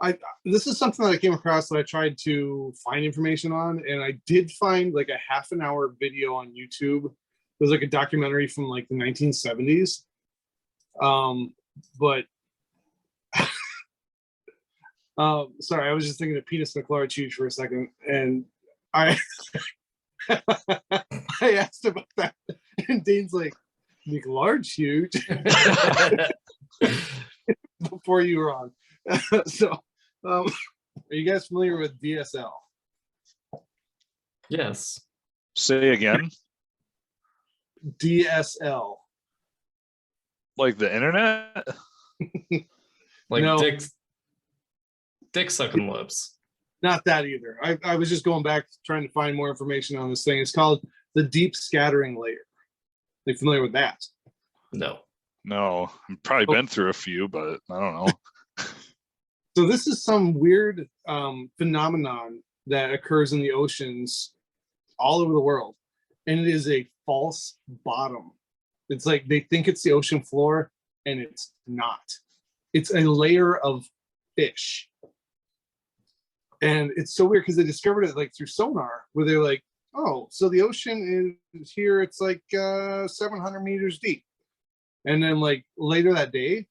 I this is something that I came across that I tried to find information on, and I did find like a half an hour video on YouTube. It was like a documentary from like the 1970s. But sorry, I was just thinking of penis McLargehuge for a second, and I I asked about that, and Dane's like, McLargehuge before you were on. So, are you guys familiar with DSL? Yes. Say again. DSL. Like the internet? Like No. dick sucking lips. Not that either. I was just going back trying to find more information on this thing. It's called the deep scattering layer. Are you familiar with that? No. No, I've probably been through a few, but I don't know. So this is some weird phenomenon that occurs in the oceans all over the world, and it is a false bottom. It's like they think it's the ocean floor, and it's not. It's a layer of fish. And it's so weird because they discovered it like through sonar, where they're like, oh, so the ocean is here, it's like 700 meters deep. And then like later that day,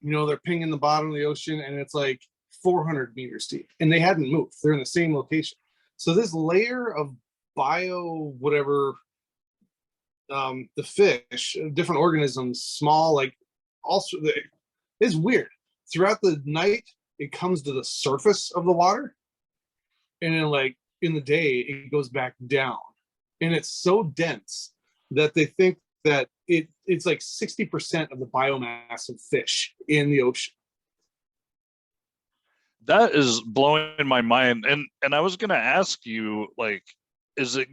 you know, they're pinging the bottom of the ocean and it's like 400 meters deep, and they hadn't moved. They're in the same location. So this layer of bio, whatever, the fish, different organisms, small, like also, it's weird. Throughout the night, it comes to the surface of the water, and then like in the day, it goes back down. And it's so dense that they think that it's like 60% of the biomass of fish in the ocean. That is blowing my mind. And I was gonna ask you, like, is it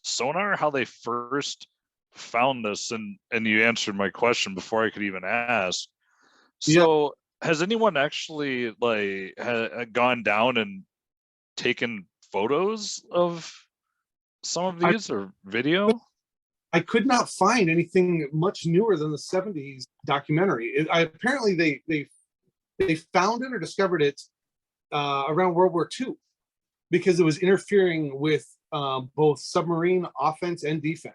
sonar how they first found this? And you answered my question before I could even ask. So has anyone actually like gone down and taken photos of some of these or video? I could not find anything much newer than the 70s documentary. Apparently they found it or discovered it around World War II, because it was interfering with both submarine offense and defense.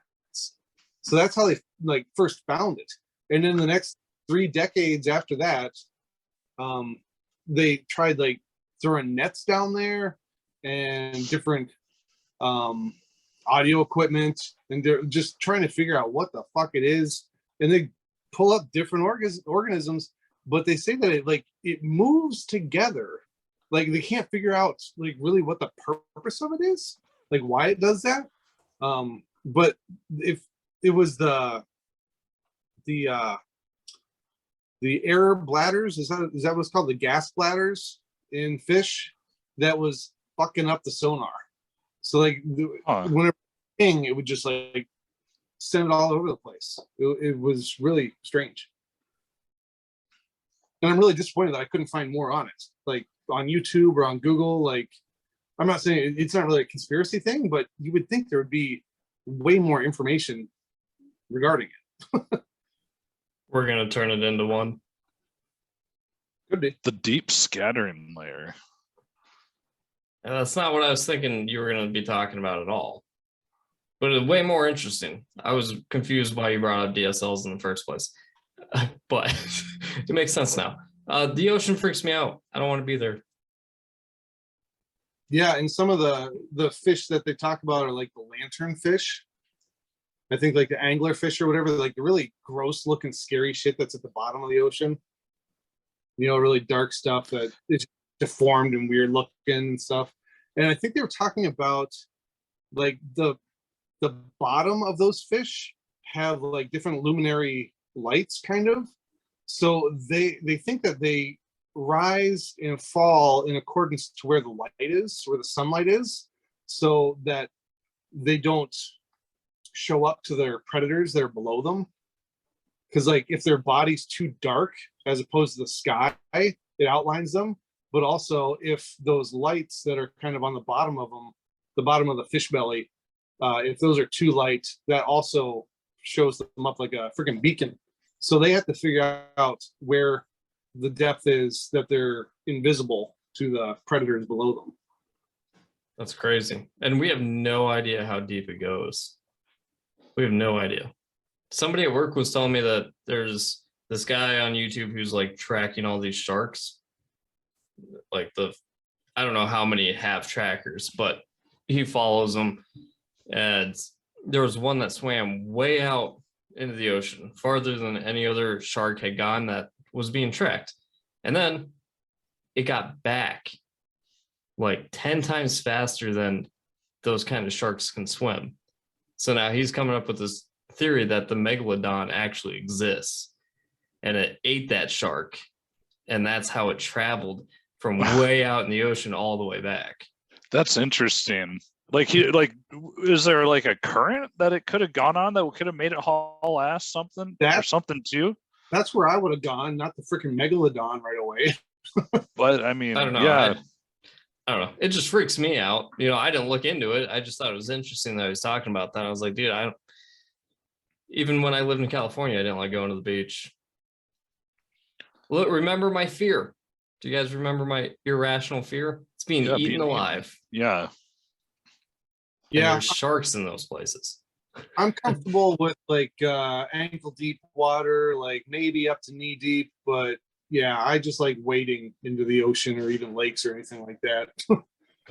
So that's how they like first found it. And then the next 3 decades after that, they tried like throwing nets down there and different audio equipment, and they're just trying to figure out what the fuck it is. And they pull up different organisms, but they say that it moves together. Like they can't figure out like really what the purpose of it is, like why it does that. But if it was the air bladders, is that what's called, the gas bladders in fish, that was fucking up the sonar. So like whenever it would just like send it all over the place. It was really strange. And I'm really disappointed that I couldn't find more on it, like on YouTube or on Google. Like, I'm not saying it's not really a conspiracy thing, but you would think there would be way more information regarding it. We're gonna turn it into one. Could be. The deep scattering layer. And that's not what I was thinking you were going to be talking about at all. But it's way more interesting. I was confused why you brought up DSLs in the first place. But it makes sense now. The ocean freaks me out. I don't want to be there. Yeah, and some of the fish that they talk about are like the lantern fish. I think like the angler fish or whatever, like the really gross looking scary shit that's at the bottom of the ocean. You know, really dark stuff that is deformed and weird looking and stuff. And I think they were talking about like the bottom of those fish have like different luminary lights, kind of. So they think that they rise and fall in accordance to where the light is, where the sunlight is, so that they don't show up to their predators that are below them. Because like if their body's too dark as opposed to the sky, it outlines them. But also if those lights that are kind of on the bottom of them, the bottom of the fish belly, if those are too light, that also shows them up like a freaking beacon. So they have to figure out where the depth is that they're invisible to the predators below them. That's crazy. And we have no idea how deep it goes. We have no idea. Somebody at work was telling me that there's this guy on YouTube who's like tracking all these sharks. Like I don't know how many have trackers, but he follows them. And there was one that swam way out into the ocean, farther than any other shark had gone, that was being tracked. And then it got back like 10 times faster than those kind of sharks can swim. So now he's coming up with this theory that the megalodon actually exists, and it ate that shark, and that's how it traveled from way out in the ocean all the way back. That's interesting. Like, is there like a current that it could have gone on that could have made it haul ass something or something too? That's where I would have gone, not the freaking megalodon right away. But I mean, I don't know. Yeah. I don't know. It just freaks me out. You know, I didn't look into it. I just thought it was interesting that I was talking about that. I was like, dude, even when I lived in California, I didn't like going to the beach. Look, remember my fear. Do you guys remember my irrational fear? It's being eaten alive. Yeah. And there's sharks in those places. I'm comfortable with like ankle deep water, like maybe up to knee deep, but yeah, I just like wading into the ocean or even lakes or anything like that.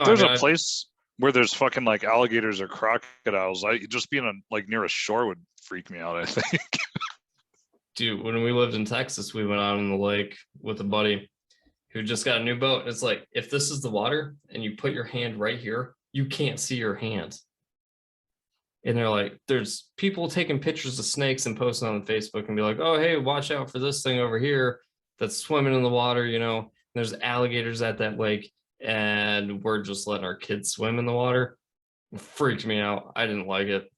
There's a place where there's fucking like alligators or crocodiles. Just being like near a shore would freak me out, I think. Dude, when we lived in Texas, we went out on the lake with a buddy who just got a new boat. It's like, if this is the water and you put your hand right here, you can't see your hand. And they're like, there's people taking pictures of snakes and posting on Facebook and be like, oh, hey, watch out for this thing over here that's swimming in the water, you know, there's alligators at that lake, and we're just letting our kids swim in the water. It freaked me out. I didn't like it.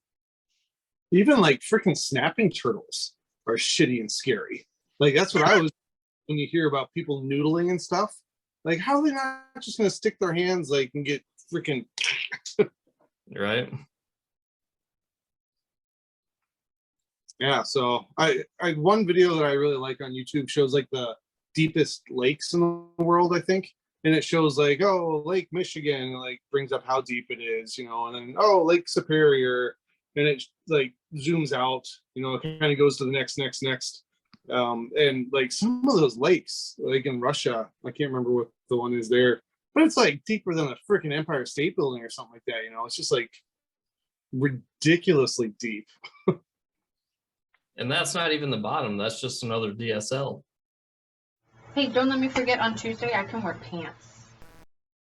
Even like freaking snapping turtles are shitty and scary. Like that's what I was when you hear about people noodling and stuff. Like, how are they not just gonna stick their hands like and get freaking right? Yeah, so I one video that I really like on YouTube shows like the deepest lakes in the world, I think. And it shows like, oh, Lake Michigan, like brings up how deep it is, you know, and then oh, Lake Superior, and it like zooms out, you know, it kind of goes to the next. And like some of those lakes, like in Russia, I can't remember what the one is there, but it's like deeper than the freaking Empire State Building or something like that, you know, it's just like ridiculously deep. And that's not even the bottom. That's just another DSL. Hey, don't let me forget, on Tuesday I can wear pants.